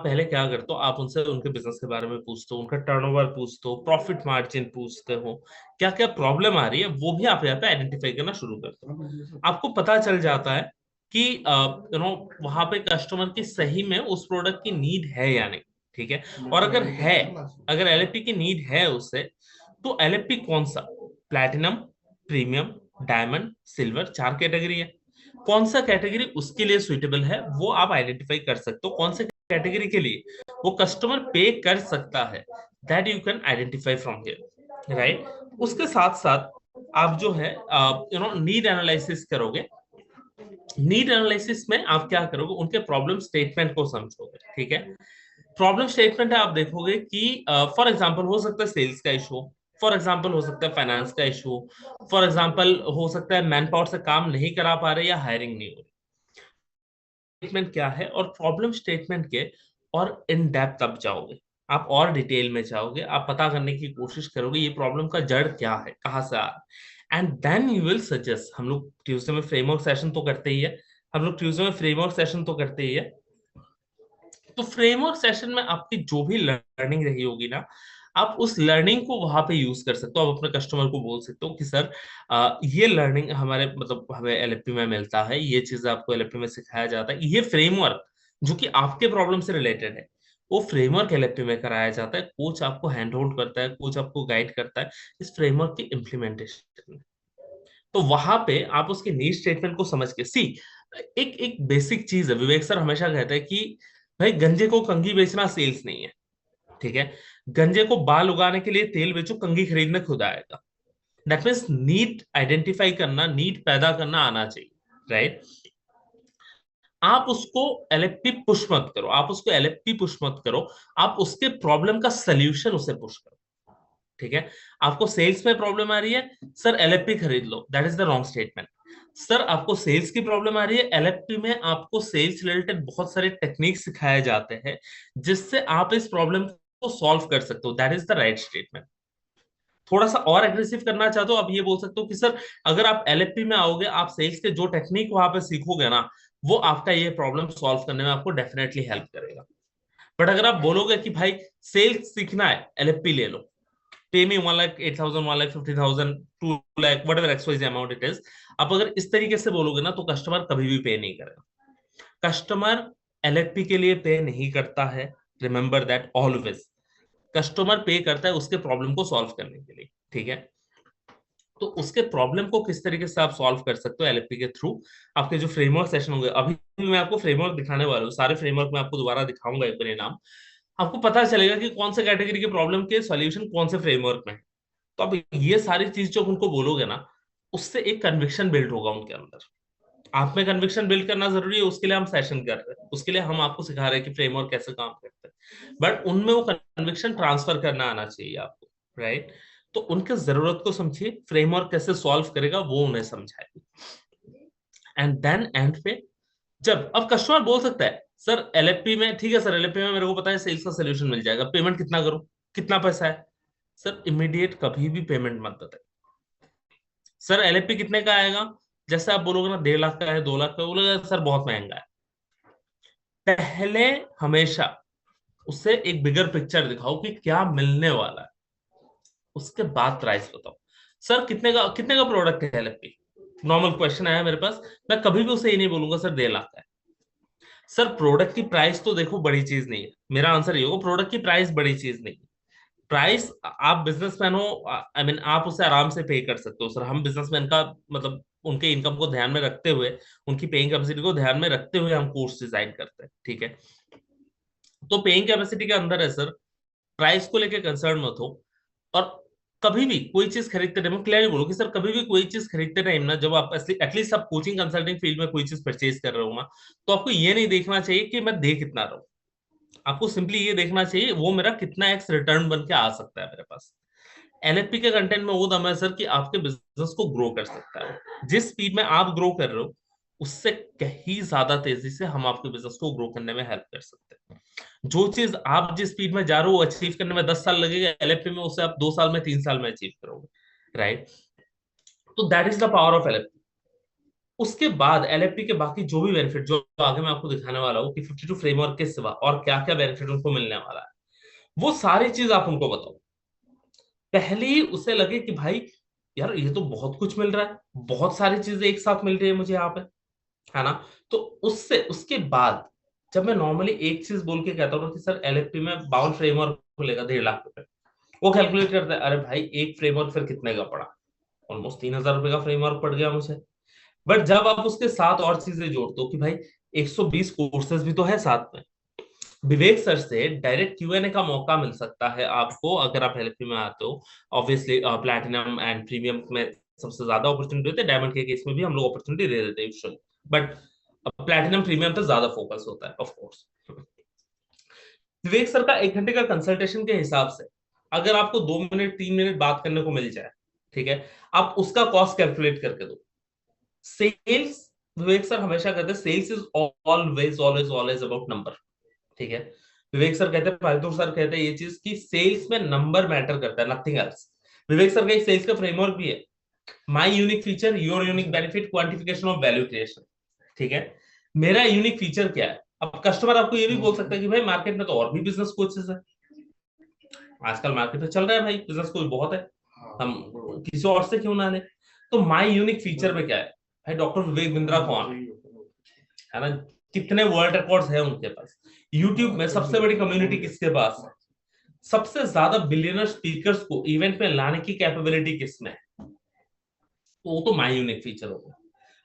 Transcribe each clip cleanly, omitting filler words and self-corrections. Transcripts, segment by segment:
पहले क्या करते हो, आप उनसे उनके बिजनेस के बारे में पूछते हो, उनका टर्नओवर पूछते हो, प्रॉफिट मार्जिन पूछते हो, क्या क्या प्रॉब्लम आ रही है वो भी आप यहाँ पे आइडेंटिफाई करना शुरू करते हो। आपको पता चल जाता है कि वहां पे कस्टमर की सही में उस प्रोडक्ट की नीड है या नहीं। ठीक है। और अगर है, अगर एलएफपी की नीड है उससे, तो एलएफपी कौन सा, platinum, premium, diamond, silver, 4 category है। कौन सा कैटेगरी उसके लिए सुइटेबल है वो आप आइडेंटिफाई कर सकते हो, कौन से कैटेगरी के लिए वो कस्टमर पे कर सकता है, that you can identify from here, right. उसके साथ साथ आप जो है नीड एनालिसिस करोगे। नीड एनालिसिस में आप क्या करोगे, उनके प्रॉब्लम स्टेटमेंट को समझोगे। ठीक है। प्रॉब्लम स्टेटमेंट है, आप देखोगे कि फॉर एग्जांपल हो सकता है सेल्स का इशू, फॉर एग्जांपल हो सकता है फाइनेंस का इशू, फॉर एग्जांपल हो सकता है मैन पावर से काम नहीं करा पा रहे या हायरिंग नहीं हो रही। स्टेटमेंट क्या है, और प्रॉब्लम स्टेटमेंट के और इन डेप्थ आप जाओगे, आप और डिटेल में जाओगे, आप पता करने की कोशिश करोगे ये प्रॉब्लम का जड़ क्या है, कहाँ से आ रहा है, and then you will suggest. हम लोग ट्यूसडे में फ्रेमवर्क सेशन तो करते ही है, हम लोग ट्यूसडे में फ्रेमवर्क सेशन तो करते ही है। तो फ्रेमवर्क सेशन में आपकी जो भी लर्निंग रही होगी ना, आप उस लर्निंग को वहां पे यूज कर सकते हो। आप अपने कस्टमर को बोल सकते हो कि सर ये लर्निंग हमारे मतलब हमें एलएपी में मिलता है, ये चीज आपको एलएपी में सिखाया जाता है, ये फ्रेमवर्क जो कि आपके प्रॉब्लम से रिलेटेड है वो फ्रेमवर्क एलएपी में कराया जाता है। कोच आपको हैंड होल्ड करता है, कोच आपको गाइड करता है इस फ्रेमवर्क की इम्प्लीमेंटेशन में। तो वहां पे आप उसके नीड स्टेटमेंट को समझ के सी, एक एक बेसिक चीज है, विवेक सर हमेशा कहते हैं कि भाई गंजे को कंघी बेचना सेल्स नहीं है। ठीक है। गंजे को बाल उगाने के लिए तेल बेचो, कंघी खरीदने खुद आएगा। दैट मीन्स नीड आइडेंटिफाई करना, नीड पैदा करना आना चाहिए, राइट। आप उसको एलएफपी पुश मत करो, आप उसको एलएफपी पुश मत करो, आप उसके प्रॉब्लम का सोल्यूशन उसे पुश करो। ठीक है। आपको सेल्स में प्रॉब्लम आ रही है, सर एलएफपी खरीद लो, that is the wrong statement. Sir आपको सेल्स की प्रॉब्लम आ रही है, एलएफपी में आपको सेल्स रिलेटेड बहुत सारे टेक्निक सिखाए जाते हैं जिससे आप इस प्रॉब्लम को सॉल्व कर सकते हो, that is the right statement. थोड़ा सा और एग्रेसिव करना चाहते हो, आप ये बोल सकते हो कि सर अगर आप एलएफपी में आओगे, आप सेल्स के जो टेक्निक वहां पे सीखोगे ना, वो आपका ये प्रॉब्लम सॉल्व करने में आपको डेफिनेटली हेल्प करेगा। बट अगर आप बोलोगे कि भाई सेल्स सीखना है, एलएफपी ले लो, pay me 1,08,000, 1,50,000, 2 lakh, whatever excise amount it is. आप अगर इस तरीके से बोलोगे ना तो कस्टमर कभी भी पे नहीं करेगा। कस्टमर एलएफपी के लिए पे नहीं करता है, रिमेंबर दैट ऑलवेज। कस्टमर पे करता है उसके प्रॉब्लम को सॉल्व करने के लिए। ठीक है। तो उसके प्रॉब्लम को किस तरीके से आप सॉल्व कर सकते हो एलएफपी के थ्रू, आपके जो फ्रेमवर्क सेशन होंगे, अभी भी मैं आपको फ्रेमवर्क दिखाने वाला हूँ, सारे फ्रेमवर्क मैं आपको दोबारा दिखाऊंगा एक बार नाम, आपको पता चलेगा कि कौन से कैटेगरी के प्रॉब्लम के सॉल्यूशन कौन से फ्रेमवर्क में है। तो अब ये सारी चीज जब उनको बोलोगे ना, उससे एक कन्विक्शन बिल्ड होगा उनके अंदर। आप में कन्विक्शन बिल्ड करना जरूरी है, उसके लिए हम सेशन कर रहे हैं, उसके लिए हम आपको सिखा रहे हैं कि फ्रेमवर्क कैसे काम करते हैं, बट उनमें वो कन्विक्शन ट्रांसफर करना आना चाहिए आपको, राइट। तो उनके जरूरत को समझिए, फ्रेमवर्क कैसे सॉल्व करेगा वो उन्हें समझाइए, एंड देन एंड पे जब अब कस्टमर बोल सकता है सर एलएफपी में, ठीक है सर एलएफपी में मेरे को पता है सेल्स का सोल्यूशन मिल जाएगा, पेमेंट कितना करूं, कितना पैसा है। सर इमीडिएट कभी भी पेमेंट मत बताए। सर एलएफपी कितने का आएगा, जैसे आप बोलोगे ना 1.5 लाख का है, 2 लाख का, बोलोगे सर बहुत महंगा है। पहले हमेशा उससे एक बिगर पिक्चर दिखाओ कि क्या मिलने वाला है, उसके बाद प्राइस बताओ। सर कितने का प्रोडक्ट है एलएफपी, नॉर्मल क्वेश्चन आया मेरे पास, मैं कभी भी उसे ये नहीं बोलूंगा सर 1.5 लाख का है। सर प्रोडक्ट की प्राइस तो देखो बड़ी चीज नहीं है, मेरा आंसर ये होगा प्रोडक्ट की प्राइस बड़ी चीज नहीं है। प्राइस, आप बिजनेसमैन हो, आई मीन आप उसे आराम से पे कर सकते हो। सर हम बिजनेसमैन का मतलब उनके इनकम को ध्यान में रखते हुए, उनकी पेइंग कैपेसिटी को ध्यान में रखते हुए हम कोर्स डिजाइन करते हैं। ठीक है। तो पेइंग कैपेसिटी के अंदर है सर, प्राइस को लेके कंसर्न मत हो। और कभी भी कोई चीज खरीदते टाइम क्लियरली बोलो कि सर कभी भी कोई चीज खरीदते टाइम ना, जब आप एटलीस्ट आप कोचिंग कंसल्टिंग फील्ड में कोई चीज परचेज कर रहे हो ना, तो आपको ये नहीं देखना चाहिए कि मैं दे कितना रहा हूं, आपको सिंपली ये देखना चाहिए वो मेरा कितना एक्स रिटर्न बन के आ सकता है मेरे पास। एनएफपी के कंटेंट में वो दम है सर कि आपके बिजनेस को ग्रो कर सकता है, जिस स्पीड में आप ग्रो कर रहे हो उससे कहीं ज्यादा तेजी से हम आपके बिजनेस को ग्रो करने में हेल्प कर सकते हैं। जो चीज आप जिस स्पीड में जा रहे हो वो अचीव करने में 10 साल लगेगा, एलएफपी में उसे आप 2 साल में 3 साल में अचीव करोगे, राइट। तो that is the power of LFP. उसके बाद एलएफपी के बाकी जो भी बेनिफिट जो आगे मैं आपको दिखाने वाला हूँ कि 52 फ्रेमवर्क के सिवा और क्या क्या बेनिफिट उनको मिलने वाला है, वो सारी चीज आप उनको बताओ। पहले ही उसे लगे कि भाई यार ये तो बहुत कुछ मिल रहा है, बहुत सारी चीजें एक साथ मिल रही है मुझे यहाँ पे, है ना। तो उससे उसके बाद जब मैं नॉर्मली एक चीज बोल के कहता हूँ कि सर एलएफपी में बाउल फ्रेमवर्क मिलेगा 1.5 लाख रुपए, वो कैलकुलेट करता है, अरे भाई एक फ्रेमवर्क फिर कितने का पड़ा, ऑलमोस्ट 3,000 रुपए का फ्रेमवर्क पड़ गया मुझे। बट जब आप उसके साथ और चीजें जोड़ते हो कि भाई 120 कोर्सेज भी तो है साथ में, विवेक सर से डायरेक्ट क्यूएनए का मौका मिल सकता है आपको अगर आप एलएलपी में आते हो। ऑब्वियसली प्लैटिनम एंड प्रीमियम में सबसे ज्यादा अपॉर्चुनिटी होती है, डायमंड के केस में भी हम लोग अपॉर्चुनिटी दे देते हैं यूजुअली, बट प्लैटिनम प्रीमियम पे ज्यादा फोकस होता है ऑफ कोर्स। विवेक सर का 1 घंटे का कंसल्टेशन के हिसाब से अगर आपको 2 मिनट 3 मिनट बात करने को मिल जाए, ठीक है, आप उसका कॉस्ट कैलकुलेट करके दो। सेल्स, विवेक सर हमेशा कहते हैं sales is always always always about number, ठीक है। विवेक सर कहते हैं, फाल्तू सर कहते हैं ये चीज कि सेल्स में नंबर मैटर करता है, नथिंग एल्स। विवेक सर का एक सेल्स का फ्रेमवर्क भी है, my unique feature your unique benefit quantification of value creation, ठीक है। मेरा यूनिक फीचर क्या है, अब कस्टमर आपको ये भी बोल सकता है कि भाई मार्केट में तो और भी बिजनेस कोचेस है, आजकल मार्केट में चल रहा है भाई बिजनेस कोच बहुत है, हम किसी और से क्यों ना लें। तो माई यूनिक फीचर में क्या है, भाई डॉक्टर विवेक बिंद्रा कौन है ना, कितने वर्ल्ड रिकॉर्ड्स है उनके पास, यूट्यूब में सबसे बड़ी कम्युनिटी किसके पास है, सबसे ज्यादा बिलियनर स्पीकर्स को इवेंट में लाने की कैपेबिलिटी किसमें है, तो वो तो माई यूनिक फीचर हो गया।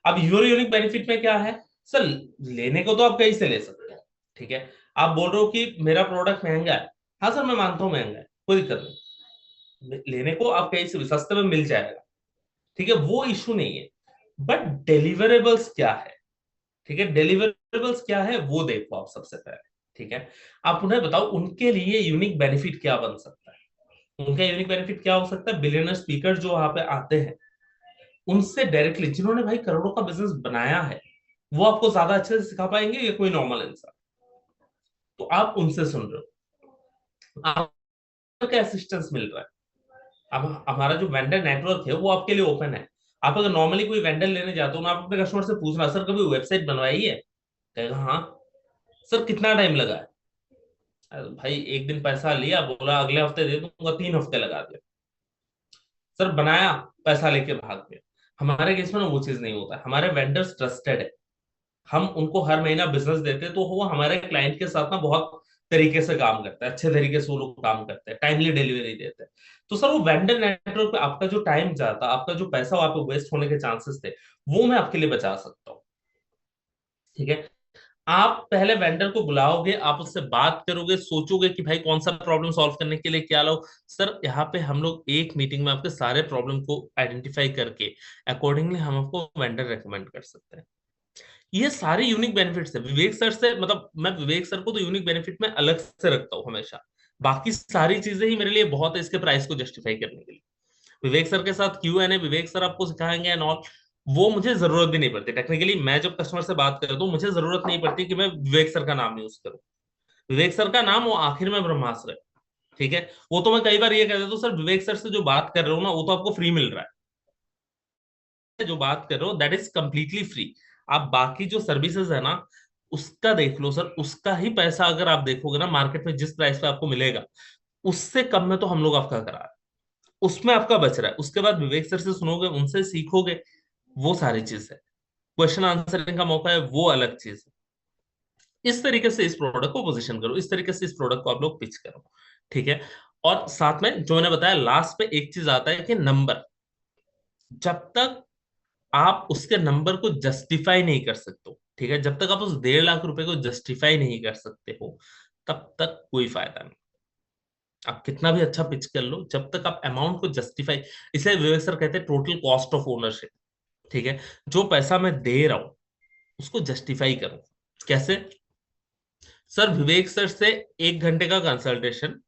अब योर यूनिक बेनिफिट में क्या है, सर लेने को तो आप कहीं से ले सकते हैं, ठीक है। आप बोल रहे हो कि मेरा प्रोडक्ट महंगा है, हाँ सर मैं मानता हूं महंगा है, कोई दिक्कत नहीं, लेने को आप कहीं से भी सस्ते में मिल जाएगा, ठीक है, वो इशू नहीं है। बट डिलीवरेबल्स क्या है, ठीक है, डिलीवरेबल्स क्या है वो देखो आप सबसे पहले, ठीक है। आप उन्हें बताओ उनके लिए यूनिक बेनिफिट क्या बन सकता है, उनका यूनिक बेनिफिट क्या हो सकता है, बिलियनर स्पीकर जो वहां पे आते हैं उनसे डायरेक्टली, जिन्होंने भाई करोड़ों का बिजनेस बनाया है, वो आपको ज्यादा अच्छे से सिखा पाएंगे या कोई नॉर्मल इंसान, तो आप उनसे सुन रहे हो, आपका असिस्टेंस मिल रहा है। अब हमारा जो वेंडर नेटवर्क है वो आपके लिए ओपन है। आप अगर नॉर्मली कोई वेंडर लेने जाते हो ना, आप अपने कस्टमर से पूछना, सर कभी वेबसाइट बनवाई है, कहेगा हाँ। सर कितना टाइम लगा है, अरे भाई एक दिन पैसा लिया, बोला अगले हफ्ते दे दूंगा, 3 हफ्ते लगा दिया। सर बनाया, पैसा लेके भाग गया। हमारे केस में ना वो चीज नहीं होता है, हमारे वेंडर्स ट्रस्टेड है, हम उनको हर महीना बिजनेस देते हैं, तो वो हमारे क्लाइंट के साथ ना बहुत तरीके से काम करता है, अच्छे तरीके से वो लोग काम करते हैं, टाइमली डिलीवरी देते हैं। तो सर वो वेंडर नेटवर्क पे आपका जो टाइम जाता, आपका जो पैसा वहां पे वेस्ट होने के चांसेस थे, वो मैं आपके लिए बचा सकता हूँ, ठीक है। आप पहले वेंडर को बुलाओगे, आप उससे बात करोगे, सोचोगे कि भाई कौन सा प्रॉब्लम सॉल्व करने के लिए क्या लो। सर यहाँ पे हम लोग एक मीटिंग में आपके सारे प्रॉब्लम को आइडेंटिफाई करके अकॉर्डिंगली हम आपको वेंडर रेकमेंड कर सकते हैं। ये सारे यूनिक बेनिफिट्स है विवेक सर से, मतलब मैं विवेक सर को तो यूनिक बेनिफिट में अलग से रखता हूँ हमेशा, बाकी सारी चीजें ही मेरे लिए बहुत है इसके प्राइस को जस्टिफाई करने के लिए। विवेक सर के साथ Q N A Vivek sir आपको सिखाएंगे एंड ऑल, वो मुझे जरूरत भी नहीं पड़ती टेक्निकली, मैं जब कस्टमर से बात करता हूँ मुझे जरूरत नहीं पड़ती कि मैं विवेक सर का नाम यूज करूँ, विवेक सर का नाम वो आखिर में ब्रह्मास्त्र है, ठीक है। वो तो मैं कई बार ये कह देता हूँ, सर विवेक सर से जो बात कर रहे हो ना वो तो आपको फ्री मिल रहा है, जो बात कर रहे हो दैट इज कंप्लीटली फ्री। आप बाकी जो सर्विसेज है ना उसका देख लो सर, उसका ही पैसा अगर आप देखोगे ना मार्केट में जिस प्राइस पे आपको मिलेगा, उससे कम में तो हम लोग आपका करा रहे हैं, उसमें आपका बच रहा है। उसके बाद विवेक सर से सुनोगे, उनसे सीखोगे, वो सारी चीज है, क्वेश्चन आंसरिंग का मौका है, वो अलग चीज है। इस तरीके से इस प्रोडक्ट को पोजीशन करो, इस तरीके से इस प्रोडक्ट को आप लोग पिच करो, ठीक है। और साथ में जो मैंने बताया लास्ट में एक चीज आता है कि नंबर, जब तक आप उसके नंबर को जस्टिफाई नहीं कर सकते हो, ठीक है, जब तक आप उस 1.5 लाख रुपए को जस्टिफाई नहीं कर सकते हो तब तक कोई फायदा नहीं। आप कितना भी अच्छा पिच कर लो, जब तक आप अमाउंट को जस्टिफाई, इसलिए विवेक सर कहते हैं टोटल कॉस्ट ऑफ ओनरशिप, ठीक है, जो पैसा मैं दे रहा हूं उसको जस्टिफाई करो। कैसे, सर विवेक सर से 1 घंटे का कंसल्टेशन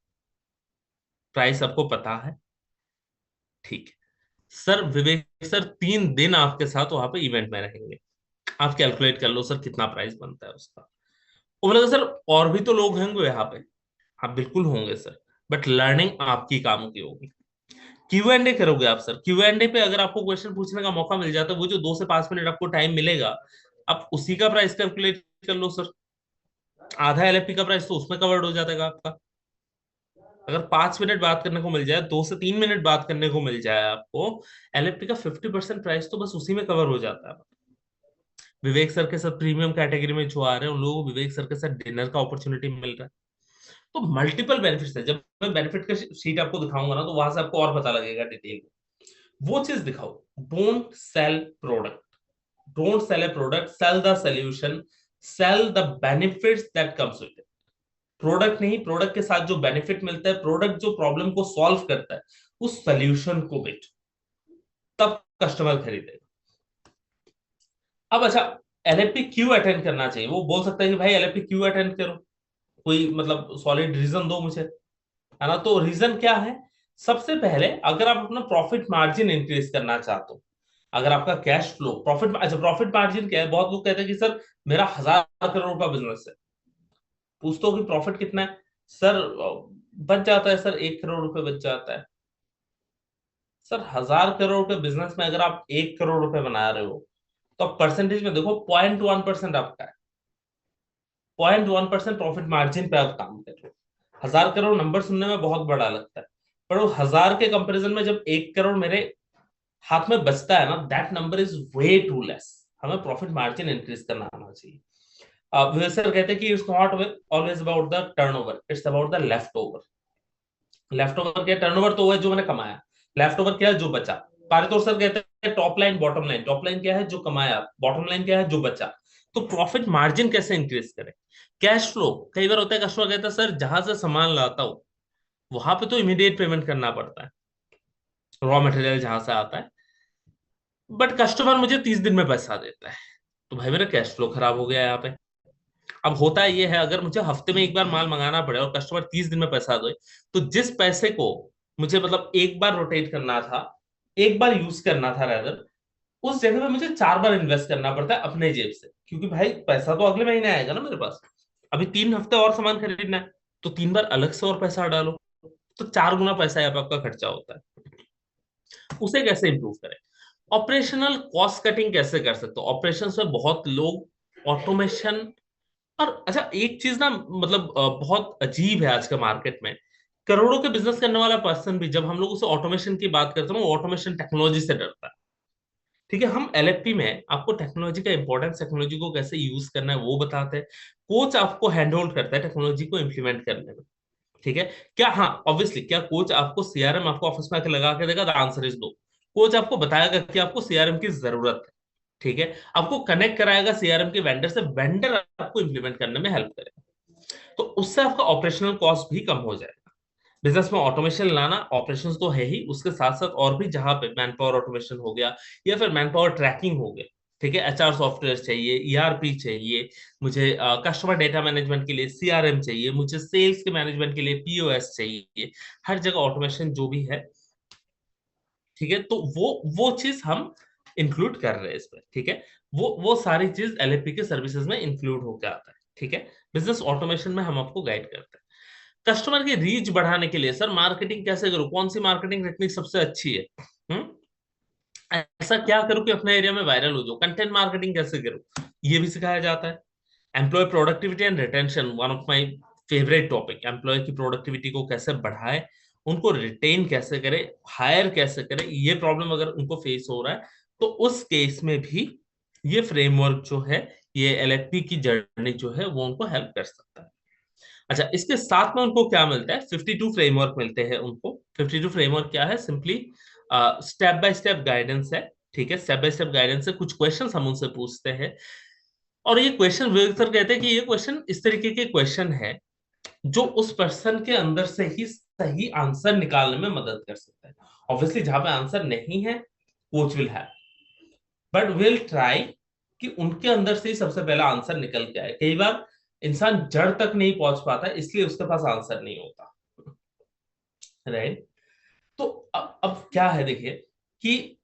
प्राइस आपको पता है, ठीक है। सर विवेक सर 3 दिन आपके साथ वहां पे इवेंट में रहेंगे, आप कैलकुलेट कर लो सर कितना प्राइस बनता है उसका। वो बोला सर और भी तो लोग होंगे यहाँ पे, हाँ बिल्कुल होंगे सर, बट लर्निंग आपकी काम की होगी। क्यू एंड ए करोगे आप सर, क्यू एंड ए पे अगर आपको क्वेश्चन पूछने का मौका मिल जाता है, वो जो 2 से 5 मिनट आपको टाइम मिलेगा, आप उसी का प्राइस कैलकुलेट कर लो सर। आधा एलएफपी का प्राइस तो उसमें कवर्ड हो जाएगा आपका। अगर 5 मिनट बात करने को मिल जाए, 2 से 3 मिनट बात करने को मिल जाए आपको, एलएफपी का 50% प्राइस तो बस उसी में कवर हो जाता है। विवेक सर के साथ प्रीमियम कैटेगरी में जो आ रहे हैं उन लोगों को विवेक सर के साथ डिनर का अपॉर्चुनिटी मिल रहा है। तो मल्टीपल बेनिफिट्स है। जब मैं बेनिफिट का शीट आपको दिखाऊंगा ना, तो वहां से आपको और पता लगेगा डिटेल में। वो चीज दिखाओ। Don't sell product, don't sell a product, sell the solution, sell the benefits that comes with it. Product नहीं, प्रोडक्ट के साथ जो बेनिफिट मिलता है, प्रोडक्ट जो प्रॉब्लम को सॉल्व करता है, उस सोल्यूशन को बेचो, तब कस्टमर खरीदेगा। अब अच्छा, एलएफपी क्यों अटेंड करना चाहिए? वो बोल सकता है कि भाई एलएफपी क्यों अटेंड करो, कोई मतलब सॉलिड रीजन दो मुझे, है ना। तो रीजन क्या है? सबसे पहले, अगर आप अपना प्रॉफिट मार्जिन इंक्रीज करना चाहते हो, अगर आपका कैश फ्लो प्रॉफिट, अच्छा प्रॉफिट मार्जिन क्या है? बहुत लोग कहते हैं कि सर मेरा 1,000 करोड़ का बिजनेस है। पूछते हो कि प्रॉफिट कितना है? सर बच जाता है सर, 1 करोड़ रुपए बच जाता है। सर 1,000 करोड़ के बिजनेस में अगर आप 1 करोड़ रुपए बना रहे हो, तो आप परसेंटेज में देखो, 0.1% आपका है। 0.1% प्रॉफिट मार्जिन पे आप काम कर रहे हो। 1,000 करोड़ नंबर सुनने में बहुत बड़ा लगता है, पर वो 1,000 के कंपैरिजन में जब 1 करोड़ मेरे हाथ में बचता है ना, that number is way too less. हमें प्रॉफिट मार्जिन इंक्रीज करना आना चाहिए। विवेक सर कहते हैं कि it's not always about the turnover, it's about the leftover. Leftover क्या? टर्नओवर तो वो है जो मैंने कमाया, लेफ्ट ओवर क्या है? जो बचा। पारितोष सर कहते हैं top line bottom line. Top line क्या है? जो कमाया। बॉटम लाइन क्या है? जो बचा। तो प्रॉफिट मार्जिन कैसे इंक्रीज करें? कैश फ्लो, कई बार होता है कस्टमर कहता है सर जहां से सामान लाता हूं वहां पे तो इमीडिएट पेमेंट करना पड़ता है, रॉ मटेरियल जहां से आता है, बट कस्टमर मुझे 30 दिन में पैसा देता है। तो भाई मेरा कैश फ्लो खराब हो गया यहाँ पे। अब होता है ये है, अगर मुझे हफ्ते में एक बार माल मंगाना पड़े और कस्टमर 30 दिन में पैसा दे, तो जिस पैसे को मुझे मतलब एक बार रोटेट करना था, एक बार यूज करना था रैदर, उस जगह पे मुझे 4 बार इन्वेस्ट करना पड़ता है अपने जेब से, क्योंकि भाई पैसा तो अगले महीने आएगा ना मेरे पास। अभी 3 हफ्ते और सामान खरीदना है, तो 3 बार अलग से और पैसा डालो, तो 4 गुना पैसा यहाँ पे आपका खर्चा होता है। उसे कैसे इंप्रूव करें? ऑपरेशनल कॉस्ट कटिंग कैसे कर सकते हो? ऑपरेशंस में बहुत लोग ऑटोमेशन, और अच्छा एक चीज ना, मतलब बहुत अजीब है आज के मार्केट में। करोड़ों के बिजनेस करने वाला पर्सन भी जब हम लोग उसे ऑटोमेशन की बात करते हैं ना, वो ऑटोमेशन टेक्नोलॉजी से डरता है। ठीक है, हम एलएफपी में आपको टेक्नोलॉजी का इंपॉर्टेंस, टेक्नोलॉजी को कैसे यूज करना है वो बताते हैं। कोच आपको हैंड होल्ड करता है टेक्नोलॉजी को इम्प्लीमेंट करने में। ठीक है। क्या, हाँ ऑब्वियसली, क्या कोच आपको सीआरएम आपको ऑफिस में आके लगा के देगा? The answer is no. Coach आपको बताएगा कि आपको सीआरएम की जरूरत है। ठीक है। आपको कनेक्ट कराएगा सीआरएम के वेंडर से, वेंडर आपको इंप्लीमेंट करने में हेल्प करेगा। तो उससे आपका ऑपरेशनल कॉस्ट भी कम हो जाएगा। बिजनेस में ऑटोमेशन लाना, ऑपरेशंस तो है ही, उसके साथ साथ और भी जहां पे मैन पावर ऑटोमेशन हो गया, या फिर मैन पावर ट्रैकिंग हो गया। ठीक है, एचआर सॉफ्टवेयर चाहिए, ईआरपी चाहिए, मुझे कस्टमर डेटा मैनेजमेंट के लिए सीआरएम चाहिए, मुझे सेल्स के मैनेजमेंट के लिए पीओएस चाहिए। हर जगह ऑटोमेशन जो भी है, ठीक है, तो वो चीज हम इंक्लूड कर रहे हैं इसमें। ठीक है, वो सारी चीज एलएपी के सर्विसेज में इंक्लूड होकर आता है। ठीक है, बिजनेस ऑटोमेशन में हम आपको गाइड करते हैं। कस्टमर की रीच बढ़ाने के लिए सर मार्केटिंग कैसे करूं? कौन सी मार्केटिंग टेक्निक सबसे अच्छी है? हम्म ऐसा क्या करूं कि अपने एरिया में वायरल हो जाओ? कंटेंट मार्केटिंग कैसे करूं, ये भी सिखाया जाता है। Employee productivity and retention, one of my favourite topic. Employee की प्रोडक्टिविटी को कैसे बढ़ाए, उनको रिटेन कैसे करे, हायर कैसे करे, ये प्रॉब्लम अगर उनको फेस हो रहा है, तो उस केस में भी ये फ्रेमवर्क जो है, ये एलएफपी की जर्नी जो है, वो उनको हेल्प कर सकता है। अच्छा, इसके साथ में उनको क्या मिलता है? 52 फ्रेमवर्क मिलते हैं उनको। 52 फ्रेमवर्क क्या है? Simply step by step guidance है। ठीक है, स्टेप बाय स्टेप गाइडेंस है, कुछ क्वेश्चन हम उनसे पूछते हैं, और ये क्वेश्चन विवेक सर कहते हैं कि ये क्वेश्चन इस तरीके के क्वेश्चन है जो उस पर्सन के अंदर से ही सही आंसर निकालने में मदद कर सकता है। ऑब्वियसली जहां पे आंसर नहीं है, coach will have, but will try कि उनके अंदर से ही सबसे पहला आंसर निकल के आए। कई बार इंसान जड़ तक नहीं पहुंच पाता, इसलिए उसके पास आंसर नहीं होता। राइट। तो अब क्या है, देखिए कि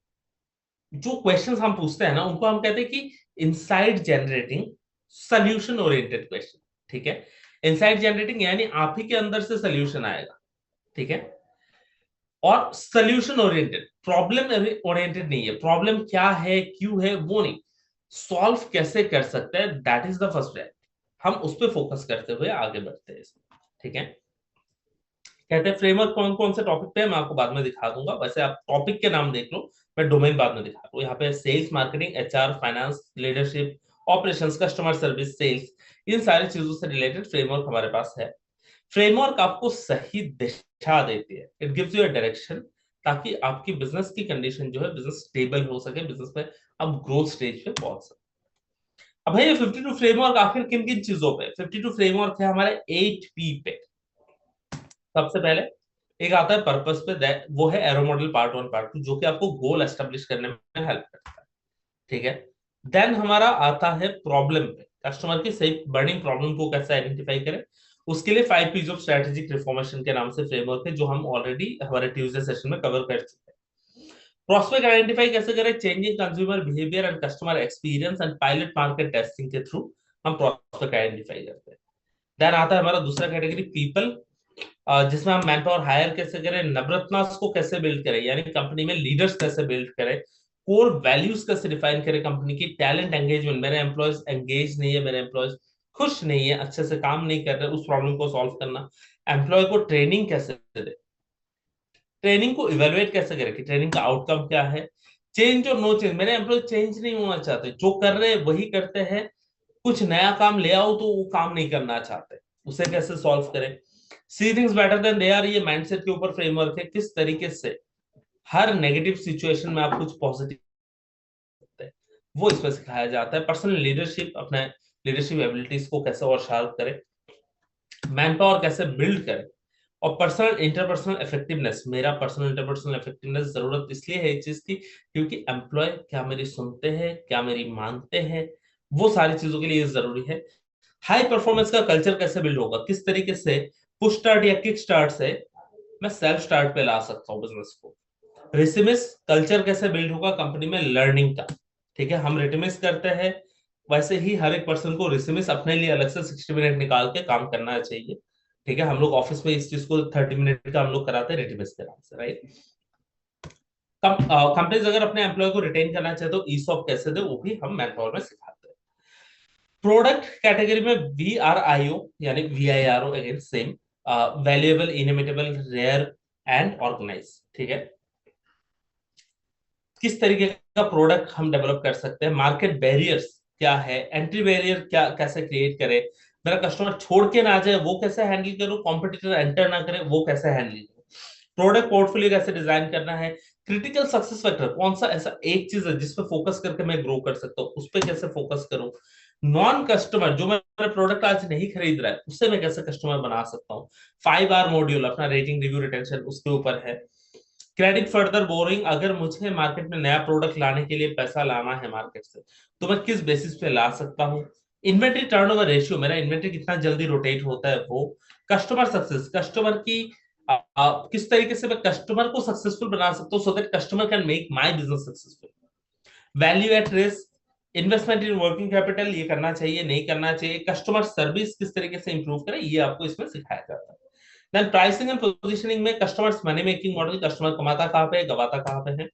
जो क्वेश्चंस हम पूछते हैं ना, उनको हम कहते हैं कि insight generating solution oriented question. ठीक है, इनसाइट जनरेटिंग यानी आप ही के अंदर से सोल्यूशन आएगा। ठीक है, और सोल्यूशन ओरिएंटेड, प्रॉब्लम ओरिएंटेड नहीं है। प्रॉब्लम क्या है, क्यों है, वो नहीं, सॉल्व कैसे कर सकते हैं, that is the first step. हम उस पर फोकस करते हुए आगे बढ़ते हैं इसमें, ठीक है। कहते हैं फ्रेमवर्क कौन कौन से टॉपिक पे है, मैं आपको बाद में दिखा दूंगा, वैसे आप टॉपिक के नाम देख लो, मैं डोमेन बाद में दिखा दूँ। यहाँ पे sales, marketing, HR, finance, leadership, operations, customer service, sales, इन सारी चीजों से रिलेटेड फ्रेमवर्क हमारे पास है। फ्रेमवर्क आपको सही दिशा देती है, it gives you a direction, ताकि आपकी बिजनेस की कंडीशन जो है, बिजनेस स्टेबल हो सके, बिजनेस में आप ग्रोथ स्टेज पे पहुंच सके। अब भाई ये 52 फ्रेमवर्क आखिर किन किन चीजों पे, 52 फ्रेमवर्क है हमारे 8P पे। सबसे पहले एक आता है पर्पस पे, वो है एरो मॉडल पार्ट 1 पार्ट 2, जो कि आपको गोल एस्टेब्लिश करने में हेल्प करता है, ठीक है। देन हमारा आता है प्रॉब्लम पे, कस्टमर की सही बर्निंग प्रॉब्लम को कैसे आइडेंटिफाई करें, उसके लिए 5 पीस ऑफ स्ट्रेटेजिक रिफॉर्मेशन के नाम से फ्रेमवर्क है, जो हम ऑलरेडी हमारे ट्यूसडे सेशन में कवर कर चुके हैं। प्रोस्पेक्ट आइडेंटिफाई कैसे करें, changing consumer behaviour and customer experience and pilot market testing के थ्रू हम प्रोस्पेक्ट आइडेंटिफाई करते हैं। देन आता है हमारा दूसरा कैटेगरी पीपल, जिसमें हम मैन पावर हायर कैसे करें, नवरत्नास को कैसे बिल्ड करें, यानी कंपनी में लीडर्स कैसे बिल्ड करें, कोर वैल्यूज कैसे डिफाइन करें कंपनी की, टैलेंट एंगेजमेंट, मेरे एम्प्लॉयज एंगेज नहीं है, मेरे एम्प्लॉयज खुश नहीं है, अच्छे से काम नहीं कर रहे, उस प्रॉब्लम को सॉल्व करना, एम्प्लॉय को ट्रेनिंग कैसे दे, ट्रेनिंग को इवेलुएट कैसे करें कि ट्रेनिंग का आउटकम क्या है, चेंज और नो चेंज, मेरे एम्प्लॉय चेंज नहीं होना चाहते, जो कर रहे हैं वही करते हैं, कुछ नया काम ले आओ तो वो काम नहीं करना चाहते, उसे कैसे सॉल्व करें। See things better than they are, ये माइंडसेट के ऊपर फ्रेमवर्क है, किस तरीके से हर नेगेटिव सिचुएशन में आप कुछ पॉजिटिव करते हैं, वो इसमें सिखाया जाता है। पर्सनल लीडरशिप, अपने लीडरशिप एबिलिटीज को कैसे और शार्प करें, मैन पावर कैसे बिल्ड करें, और पर्सनल इंटरपर्सनल इफेक्टिवनेस, मेरा पर्सनल इंटरपर्सनल इफेक्टिवनेस जरूरत इसलिए है इस चीज की, क्योंकि एम्प्लॉय क्या मेरी सुनते हैं, क्या मेरी मानते हैं, वो सारी चीजों के लिए ये जरूरी है। हाई परफॉर्मेंस का कल्चर कैसे बिल्ड होगा, किस तरीके से पुश स्टार्ट या किक स्टार्ट से मैं सेल्फ स्टार्ट पे ला सकता हूँ बिजनेस को। रिसिमिस कल्चर कैसे बिल्ड होगा कंपनी में लर्निंग का, ठीक है, हम रिटिमिस करते हैं, वैसे ही हर एक पर्सन को रिसिमिस अपने लिए अलग से 60 मिनट निकाल के काम करना चाहिए, ठीक है। हम लोग ऑफिस में इस चीज को 30 मिनट का हम लोग कराते हैं रिटिमिस के नाम से, राइट। कंपनीज अगर अपने एम्प्लॉय को रिटेन करना चाहे तो ईसॉप कैसे दे, वो भी हम मैन पावर में सिखाते हैं। प्रोडक्ट कैटेगरी में VRIO यानी VIRO, again same, valuable, inimitable, rare and organise, ठीक है। किस तरीके का प्रोडक्ट हम डेवलप कर सकते हैं, मार्केट बैरियर्स क्या है, एंट्री बैरियर क्या कैसे क्रिएट करें, मेरा कस्टमर छोड़ के ना जाए वो कैसे हैंडल करूं, कॉम्पिटिटर एंटर ना करे वो कैसे हैंडल करूं, प्रोडक्ट पोर्टफोलियो कैसे डिजाइन करना है, क्रिटिकल सक्सेस फैक्टर कौन सा ऐसा एक चीज है जिस पे फोकस करके मैं ग्रो कर सकता हूँ, उस पर कैसे फोकस करूं, नॉन कस्टमर जो मेरा प्रोडक्ट आज नहीं खरीद रहा है उससे मैं कैसे कस्टमर बना सकता हूँ। 5R मॉड्यूल अपना रेटिंग रिव्यू रिटेंशन उसके ऊपर है। क्रेडिट फर्दर बोरिंग, अगर मुझे मार्केट में नया प्रोडक्ट लाने के लिए पैसा लाना है मार्केट से, तो मैं किस बेसिस पे ला सकता हूँ। इन्वेंट्री टर्नओवर रेशियो, मेरा इन्वेंट्री कितना जल्दी रोटेट होता है वो। कस्टमर सक्सेस, कस्टमर की किस तरीके से मैं कस्टमर को सक्सेसफुल बना सकता हूँ so that customer can make my business successful. Value at risk, investment in working capital, ये करना चाहिए नहीं करना चाहिए, कस्टमर सर्विस किस तरीके से इंप्रूव करें, ये आपको इसमें सिखाया जाता है। देन प्राइसिंग एंड पोजीशनिंग में customers money making model, customer कमाता कहाँ पे है, गवाता कहाँ पे है।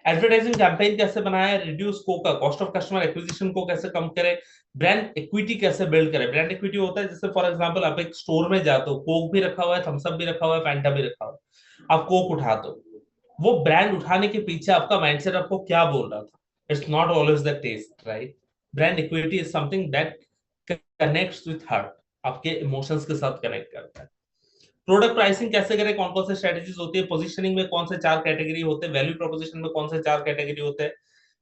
एडवर्टाइजिंग कैंपेन कैसे बनाया, रिड्यूस का कॉस्ट ऑफ कस्टमर एक्विजिशन को कैसे कम करें, ब्रांड इक्विटी कैसे बिल्ड करें। ब्रांड इक्विटी होता है जैसे फॉर एग्जांपल आप एक स्टोर में जाते हो, कोक भी रखा हुआ है, थम्स अप भी रखा हुआ है, फैंटा भी रखा हुआ है, आप कोक उठाते हो, वो ब्रांड उठाने के पीछे आपका माइंडसेट आपको क्या बोल रहा था, it's not always the taste, right. Brand equity is something that connects with heart, आपके इमोशंस के साथ कनेक्ट करता है। प्रोडक्ट प्राइसिंग कैसे करें, कौन कौन से स्ट्रेटेजीज होती है, पोजीशनिंग में कौन से 4 कैटेगरी होते हैं, वैल्यू प्रोपोजिशन में कौन से 4 कैटेगरी होते हैं,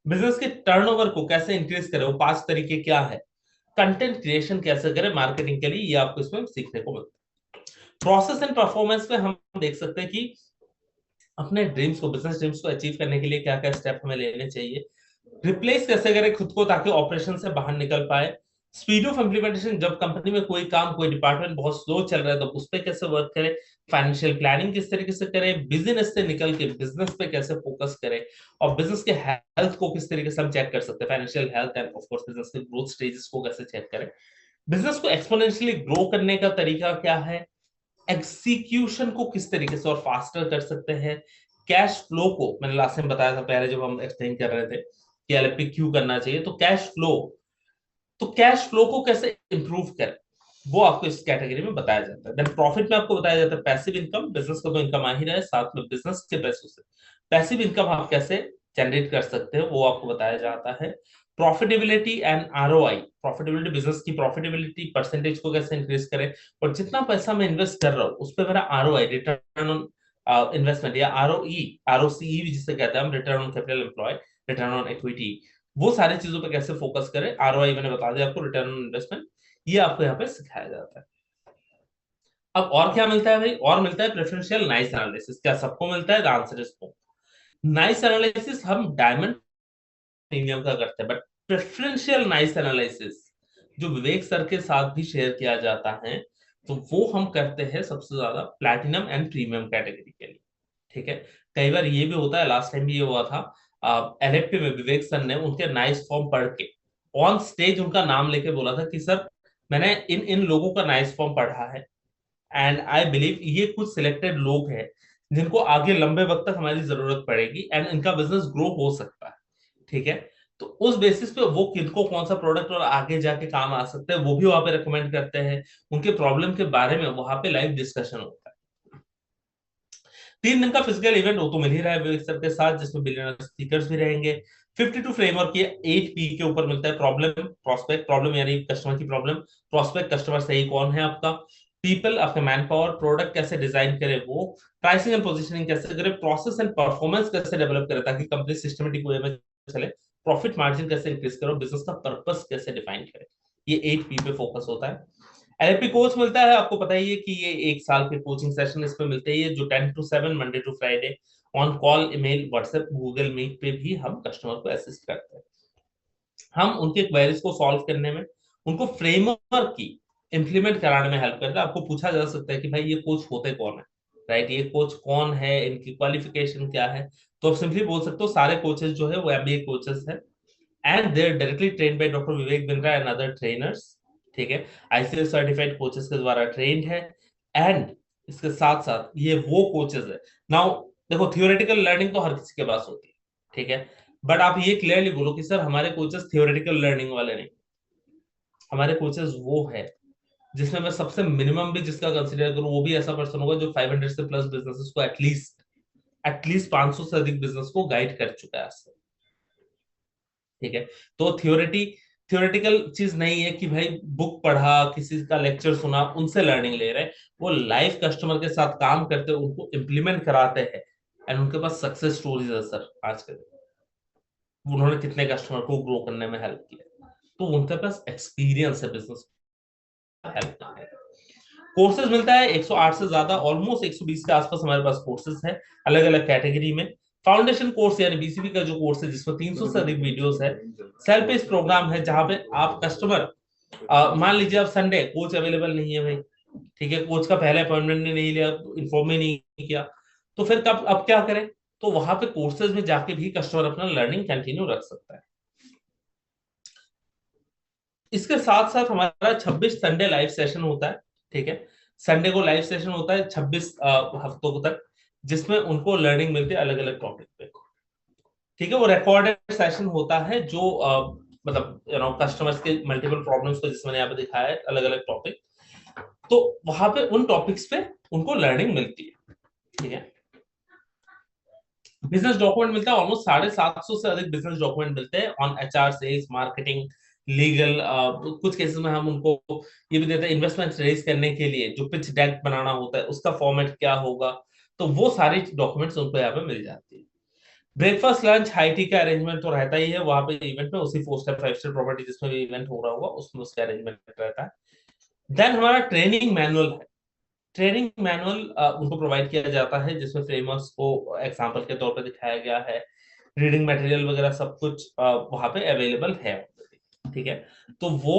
बिजनेस के टर्नओवर को कैसे इंक्रीज करें, वो 5 तरीके क्या है, कंटेंट क्रिएशन कैसे करें मार्केटिंग के लिए, ये आपको इसमें सीखने को मिलता है। प्रोसेस एंड परफॉर्मेंस में हम देख सकते हैं कि अपने ड्रीम्स को, बिजनेस ड्रीम्स को अचीव करने के लिए क्या क्या स्टेप हमें लेने चाहिए, रिप्लेस कैसे करें खुद को ताकि ऑपरेशन से बाहर निकल पाए, स्पीड ऑफ इम्प्लीमेंटेशन, जब कंपनी में कोई काम कोई डिपार्टमेंट बहुत स्लो चल रहा है तो उस पर कैसे वर्क करें, फाइनेंशियल प्लानिंग किस तरीके से करें, बिजनेस से निकल के बिजनेस पे कैसे फोकस करें, और बिजनेस के हेल्थ को किस तरीके से हम चेक कर सकते हैं, financial health end of course business के ग्रोथ स्टेजेस को कैसे चेक करें, बिजनेस को एक्सपोनेंशियली ग्रो करने का तरीका क्या है, एग्जीक्यूशन को किस तरीके से और फास्टर कर सकते हैं, कैश फ्लो को मैंने लास्ट टाइम बताया था पहले जब हम एक्सप्लेन कर रहे थे कि एलएपी क्यों करना चाहिए, तो कैश फ्लो को कैसे इंप्रूव करें वो आपको इस कैटेगरी में बताया जाता है। देन प्रॉफिट में आपको बताया जाता है पैसिव इनकम, बिजनेस का तो इनकम आ ही रहा है, साथ में बिजनेस के पैसों से पैसिव इनकम आप कैसे जनरेट कर सकते हैं वो आपको बताया जाता है। Profitability and ROI, profitability business की प्रॉफिटेबिलिटी परसेंटेज को कैसे इंक्रीज करें, और जितना पैसा मैं इन्वेस्ट कर रहा हूँ उस पर मेरा आरओआई, रिटर्न ऑन इन्वेस्टमेंट, या आरओई, आरओसीई भी जिसे कहते हैं हम, return on capital employed, return on equity, वो सारी चीजों पे कैसे फोकस करें। आरओआई मैंने बता दिया आपको, रिटर्न ऑन इन्वेस्टमेंट, ये आपको यहाँ पे सिखाया जाता है। अब और क्या मिलता है भाई, और मिलता है प्रेफरेंशियल नाइस एनालिसिस। क्या सबको मिलता है? The answer is no. Nice analysis हम डायमंड प्रीमियम का करते हैं, बट प्रेफरेंशियल नाइस एनालिसिस जो विवेक सर के साथ भी शेयर किया जाता है, तो वो हम करते हैं सबसे ज्यादा प्लैटिनम एंड प्रीमियम कैटेगरी के लिए। ठीक है, कई बार ये भी होता है, लास्ट टाइम भी ये हुआ था एलएफपी में विवेक सर ने उनके नाइस फॉर्म पढ़ के ऑन स्टेज उनका नाम लेके बोला था कि सर मैंने इन इन लोगों का नाइस फॉर्म पढ़ा है, एंड आई बिलीव ये कुछ सिलेक्टेड लोग हैं जिनको आगे लंबे वक्त तक हमारी जरूरत पड़ेगी एंड इनका बिजनेस ग्रो हो सकता है। ठीक है, तो उस बेसिस पे वो किनको कौन सा प्रोडक्ट और आगे जाके काम आ सकता है वो भी वहां पे रिकमेंड करते हैं, उनके प्रॉब्लम के बारे में वहां पे लाइव डिस्कशन होता है। 3 दिन का फिजिकल इवेंट वो तो मिल ही रहा है विवेक सर के साथ, जिसमें बिलियनर स्पीकर्स भी रहेंगे। 52 फ्रेमवर्क ये 8 पी के ऊपर मिलता है, प्रॉब्लम, प्रोस्पेक्ट, प्रॉब्लम यानी कस्टमर की प्रॉब्लम, प्रोस्पेक्ट कस्टमर सही कौन है आपका, पीपल आपके मैन पावर, प्रोडक्ट कैसे डिजाइन करे वो, प्राइसिंग एंड पोजीशनिंग कैसे करे, प्रोसेस एंड परफॉर्मेंस कैसे डेवलप करे ताकि कंपनी सिस्टमेटिक वे में चले, प्रॉफिट मार्जिन कैसे इंक्रीज करो, बिजनेस का पर्पस कैसे डिफाइन करे, ये 8 पी पे फोकस होता है। एलएलपी कोर्स मिलता है, आपको पता ही है कि ये 1 साल के कोचिंग सेशन इसमें मिलते हैं, जो 10 to 7 Monday to Friday on call, email, WhatsApp, Google Meet पे भी हम कस्टमर को असिस्ट करते हैं। हम उनके क्वेरीज को सॉल्व करने में, उनको फ्रेमवर्क की इंप्लीमेंट कराने में हेल्प करते हैं। आपको पूछा जा सकता है कि भाई ये कोच होते कौन है, राइट, ये कोच कौन है, इनकी क्वालिफिकेशन क्या है, तो आप सिंपली बोल सकते हो सारे कोचेस जो है वो एमबीए कोचेस है, and they are directly trained by doctor Vivek Bindra and other trainers. ठीक है, आईसीएस सर्टिफाइड कोचेस के द्वारा ट्रेन्ड है, एंड इसके साथ साथ ये वो कोचेस है। नाउ देखो, थियोरेटिकल लर्निंग तो हर किसी के पास होती है, ठीक है, बट आप ये क्लियरली बोलो कि सर हमारे कोचेस थियोरेटिकल लर्निंग वाले नहीं, हमारे कोचेस वो है जिसमें मैं सबसे मिनिमम भी जिसका कंसीडर करूं वो भी ऐसा पर्सन होगा जो 500 से प्लस बिजनेसेस को एटलीस्ट 500 से अधिक बिजनेस को गाइड कर चुका है आज तक। ठीक है, तो थियोरेटिकल चीज नहीं है कि भाई बुक पढ़ा, किसी का लेक्चर सुना, उनसे लर्निंग ले रहे हैं, वो लाइव कस्टमर के साथ काम करते हैं, उनको इम्प्लीमेंट कराते हैं, एंड उनके पास सक्सेस स्टोरीज है सर आज के दिन, उन्होंने कितने कस्टमर को ग्रो करने में हेल्प किया, तो उनके पास एक्सपीरियंस है बिजनेस हेल्प करने का। कोर्सेज मिलता है 108 से ज्यादा, ऑलमोस्ट 120 के आसपास हमारे पास कोर्सेज है अलग अलग कैटेगरी में। फाउंडेशन कोर्स यानी बीसीबी का जो कोर्स है जिसमें 300 से अधिक वीडियोस है। सेल्फ पेस प्रोग्राम है जहां पे आप कस्टमर, मान लीजिए आप संडे कोच अवेलेबल नहीं है भाई, ठीक है, कोच का पहले अपॉइंटमेंट नहीं लिया, इन्फॉर्म ही नहीं किया, तो फिर कब अब क्या करें, तो वहां पे कोर्सेज में जाके भी कस्टमर अपना लर्निंग कंटिन्यू रख सकता है। इसके साथ साथ हमारा 26 संडे लाइव सेशन होता है। ठीक है, संडे को लाइव सेशन होता है 26 हफ्तों तक, जिसमें उनको लर्निंग मिलती है अलग अलग टॉपिक पे। ठीक है, वो रिकॉर्डेड सेशन होता है जो मतलब कस्टमर्स के मल्टीपल प्रॉब्लम्स को जिसमें यहाँ पे दिखाया है अलग अलग टॉपिक, तो वहां पे उन टॉपिक्स पे उनको लर्निंग मिलती है। ठीक है, बिजनेस डॉक्यूमेंट मिलता है, ऑलमोस्ट 750 से अधिक बिजनेस डॉक्यूमेंट मिलते हैं on HR, sales, marketing, legal, कुछ केसेस में हम उनको ये भी देते हैं इन्वेस्टमेंट रेज करने के लिए जो पिच डेक बनाना होता है उसका फॉर्मेट क्या होगा, तो वो सारी डॉक्यूमेंट्स उनको यहाँ पे मिल जाती है। ब्रेकफास्ट, लंच, हाई टी का अरेंजमेंट तो रहता ही है वहां पे इवेंट में, उसी 4 स्टार 5 स्टार प्रॉपर्टी जिसमें भी इवेंट हो रहा होगा उसमें उसका अरेंजमेंट रहता है। देन हमारा ट्रेनिंग मैनुअल है, ट्रेनिंग मैनुअल उनको प्रोवाइड किया जाता है जिसमें फ्रेमवर्क्स को एग्जांपल के तौर पर दिखाया गया है, रीडिंग मटेरियल वगैरह सब कुछ वहां पे अवेलेबल है। ठीक है, तो वो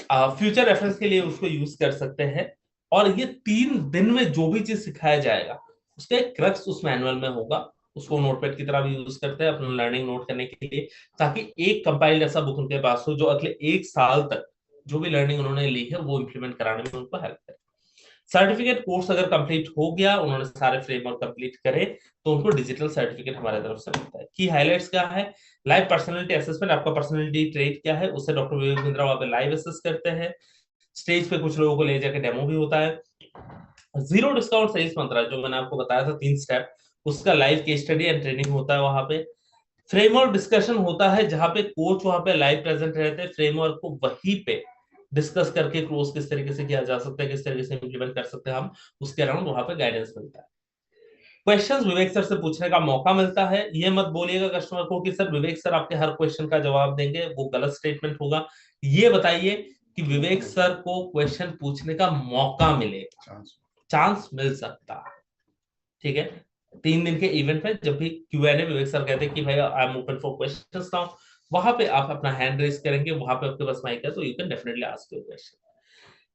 फ्यूचर रेफरेंस के लिए उसको यूज कर सकते हैं, और ये 3 दिन में जो भी चीज सिखाया जाएगा उसका एक क्रक्स उस मैनुअल में होगा, उसको नोटपैड की तरह भी यूज करते हैं अपना लर्निंग नोट करने के लिए, ताकि एक कंपाइल्ड ऐसा बुक उनके पास हो जो अगले 1 साल तक जो भी लर्निंग उन्होंने ली है वो इंप्लीमेंट कराने में उनको हेल्प करे। सर्टिफिकेट कोर्स अगर कंप्लीट हो गया, उन्होंने सारे फ्रेमवर्क कंप्लीट करे, तो उनको डिजिटल सर्टिफिकेट हमारे तरफ से मिलता है। की हाइलाइट्स क्या है? लाइव पर्सनालिटी असेसमेंट, आपका पर्सनालिटी ट्रेट क्या है उसे डॉक्टर विवेक बिंद्रा वहां पे लाइव असेस करते हैं। स्टेज पे कुछ लोगों को ले जाकर डेमो भी होता है। जीरो डिस्काउंट सेल्स मंत्रा जो मैंने आपको बताया था 3 स्टेप, उसका live case study and training होता है वहां पे। फ्रेमवर्क डिस्कशन होता है जहां पे कोच वहां पे लाइव प्रेजेंट रहते हैं, फ्रेमवर्क को वहीं पे डिस्कस करके क्लोज किस तरीके से किया जा सकता है, किस तरीके से इंप्लीमेंट कर सकते हैं हम, उसके अराउंड वहां पे गाइडेंस मिलता है। क्वेश्चंस विवेक सर से पूछने का मौका मिलता है। ये मत बोलिएगा कस्टमर को कि सर विवेक सर आपके हर क्वेश्चन का जवाब देंगे, वो गलत स्टेटमेंट होगा। ये बताइए कि विवेक सर को क्वेश्चन पूछने का मौका मिले, चांस मिल सकता है। ठीक है, 3 दिन के इवेंट में जब भी Q&A विवेक सर कहते हैं कि भाई I am open for questions now, वहां पे आप अपना हैंड रेज करेंगे, वहां पे आपके पास माइक है, तो you can definitely ask your question.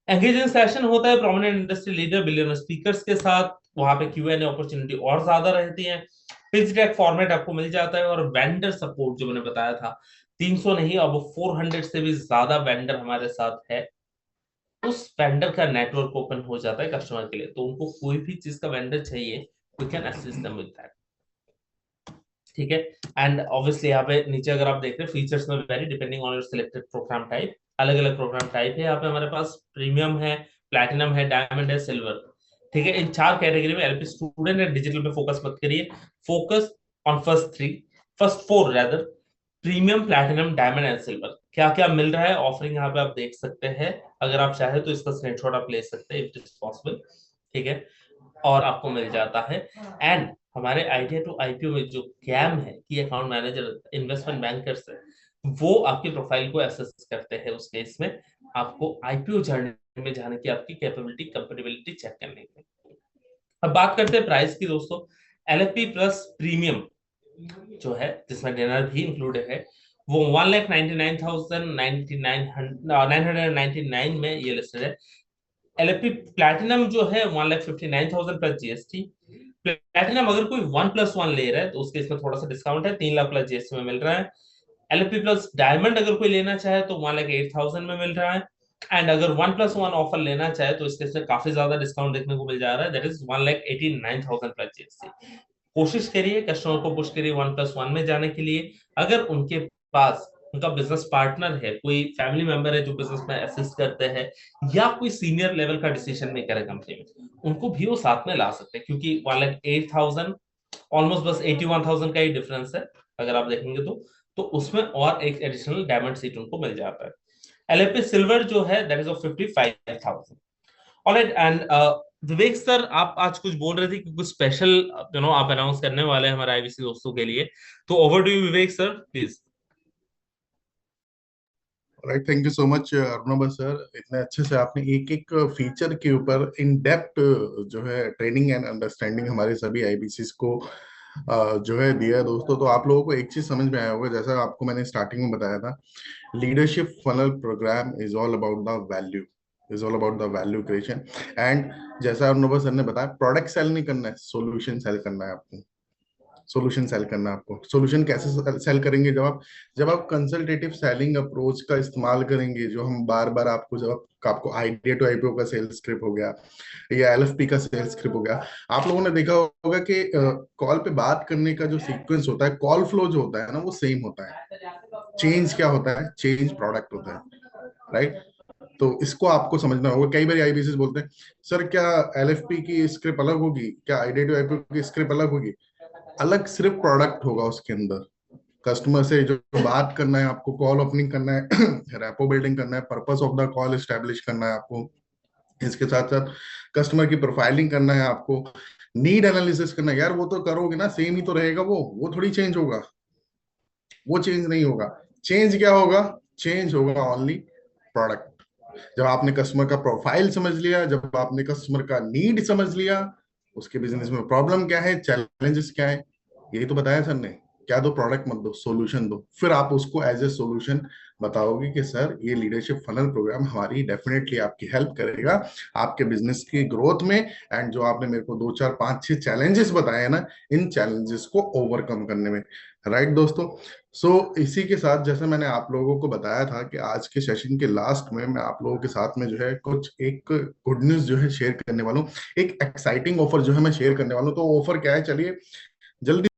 Engaging session होता है prominent industry leader, billionaire speakers के साथ, वहां पे Q&A अपॉर्चुनिटी और ज्यादा रहती है। पिच डेक फॉर्मेट आपको मिल जाता है, और वेंडर सपोर्ट जो मैंने बताया था, 300 नहीं अब 400 से भी ज्यादा वेंडर हमारे साथ है। उस वेंडर का नेटवर्क ओपन हो जाता है कस्टमर के लिए, तो उनको कोई भी चीज का वेंडर चाहिए, we can assist them with that. ठीक है, एंड ऑब्वियसली यहाँ पे नीचे अगर आप देख रहे हैं फीचर्स में very depending on your selected program type, अलग अलग प्रोग्राम टाइप है यहाँ पे हमारे पास। प्रीमियम है, प्लैटिनम है, डायमंड है, सिल्वर। ठीक है, इन 4 कैटेगरी में एलपी स्टूडेंट एंड डिजिटल पे फोकस मत करिए, focus on first 4 rather, premium, platinum, diamond and silver. क्या क्या मिल रहा है ऑफरिंग यहाँ पे आप देख सकते हैं, अगर आप चाहे तो इसका स्क्रीनशॉट आप ले सकते हैं इफ इट इज पॉसिबल। ठीक है, और आपको मिल जाता है। एंड हमारे आइडिया टू आईपीओ में जो कैम है कि अकाउंट मैनेजर इन्वेस्टमेंट बैंकर्स है, वो आपकी प्रोफाइल को एसेस करते हैं उस केस में, आपको आईपीओ जर्नी में जाने की आपकी कैपेबिलिटी कंपेटेबिलिटी चेक करने की। अब बात करते हैं प्राइस की दोस्तों। एलएफपी प्लस प्रीमियम जो है, जिसमें डिनर भी इंक्लूडेड है, वो 1,99,999 में ये लिस्टेड है। एलएफपी प्लैटिनम जो है 1,59,000 प्लस जीएसटी। प्लैटिनम अगर कोई 1+1 ले रहा है तो उसके इसमें थोड़ा सा डिस्काउंट है, 3 लाख प्लस जीएसटी में मिल रहा है। एलएफपी प्लस डायमंड अगर कोई लेना चाहे तो 1,08,000 में मिल रहा है। एंड अगर 1+1 ऑफर लेना चाहे तो इसके इसमें काफी ज्यादा डिस्काउंट देखने को मिल जा रहा है, दैट इज 1,89,000 प्लस जीएसटी। कोशिश करिए, कस्टमर को पुश करिए 1+1 में जाने के लिए। अगर उनके पास उनका बिजनेस पार्टनर है, कोई फैमिली मेंबर है जो बिजनेस में असिस्ट करते हैं, या कोई सीनियर लेवल का डिसीजन मेकर है कंपनी में, उनको भी वो साथ में ला सकते हैं, क्योंकि 1,08,000 ऑलमोस्ट बस 81,000 का ही डिफरेंस है अगर आप देखेंगे तो उसमें और एक एडिशनल डायमंड सीट उनको मिल जाता है। एलएपी सिल्वर जो है that is of 55,000। Alright, and Vivek sir आप आज कुछ बोल रहे थे कि कुछ स्पेशल आप अनाउंस करने वाले हैं हमारे आईवीसी दोस्तों के लिए, तो over to you Vivek sir please. Right, thank you so much Arnab sir, इतने अच्छे से आपने एक एक फीचर के ऊपर इन डेप्थ जो है ट्रेनिंग एंड अंडरस्टैंडिंग हमारे सभी आईबीसीस को जो है दिया है दोस्तों। तो आप लोगों को एक चीज समझ में आया होगा, जैसा आपको मैंने स्टार्टिंग में बताया था, leadership funnel program is all about the value, is all about the value creation. And जैसा अर्नब सर ने बताया, प्रोडक्ट सेल नहीं करना है, सोल्यूशन सेल करना है आपको, सोल्यूशन सेल करना है आपको। सोल्यूशन कैसे सेल करेंगे? जब आप कंसल्टेटिव सेलिंग अप्रोच का इस्तेमाल करेंगे, जो हम बार बार आपको, जब आपको आइडिया टू आईपीओ का सेल्स स्क्रिप्ट हो गया या एलएफपी का सेल्स स्क्रिप्ट हो गया, आप लोगों ने देखा होगा कि कॉल पे बात करने का जो सीक्वेंस होता है, कॉल फ्लो जो होता है ना, वो सेम होता है। चेंज क्या होता है? चेंज प्रोडक्ट होता है, राइट? तो इसको आपको समझना होगा। कई बार आईबीसी बोलते हैं, सर क्या एलएफपी की स्क्रिप्ट अलग होगी, क्या आइडिया टू आईपीओ की स्क्रिप्ट अलग होगी? अलग सिर्फ प्रोडक्ट होगा उसके अंदर। कस्टमर से जो बात करना है आपको, कॉल ओपनिंग करना है, रैपो बिल्डिंग करना है, purpose of the call establish करना है आपको, इसके साथ साथ कस्टमर की प्रोफाइलिंग करना है आपको, नीड एनालिसिस करना है। यार वो तो करोगे ना, सेम ही तो रहेगा, वो थोड़ी चेंज होगा, वो चेंज नहीं होगा। चेंज क्या होगा? चेंज होगा ओनली प्रोडक्ट। जब आपने कस्टमर का प्रोफाइल समझ लिया, जब आपने कस्टमर का नीड समझ लिया, उसके बिजनेस में प्रॉब्लम क्या है, चैलेंजेस क्या है, यही तो बताया सर ने। क्या दो, प्रोडक्ट मत दो, सॉल्यूशन दो। फिर आप उसको एज ए सॉल्यूशन बताओगे कि सर ये लीडरशिप फनल प्रोग्राम हमारी डेफिनेटली आपकी हेल्प करेगा आपके बिजनेस की ग्रोथ में। एंड जो आपने मेरे को 2 4 5 6 चैलेंजेस बताए हैं ना, इन चैलेंजेस को ओवरकम करने में। राइट दोस्तों। सो इसी के साथ, जैसे मैंने आप लोगों को बताया था कि आज के सेशन के लास्ट में मैं आप लोगों के साथ में जो है कुछ एक गुड न्यूज जो है शेयर करने वाला हूँ। एक एक्साइटिंग ऑफर जो है मैं शेयर करने वाला हूँ। तो ऑफर क्या है, चलिए जल्दी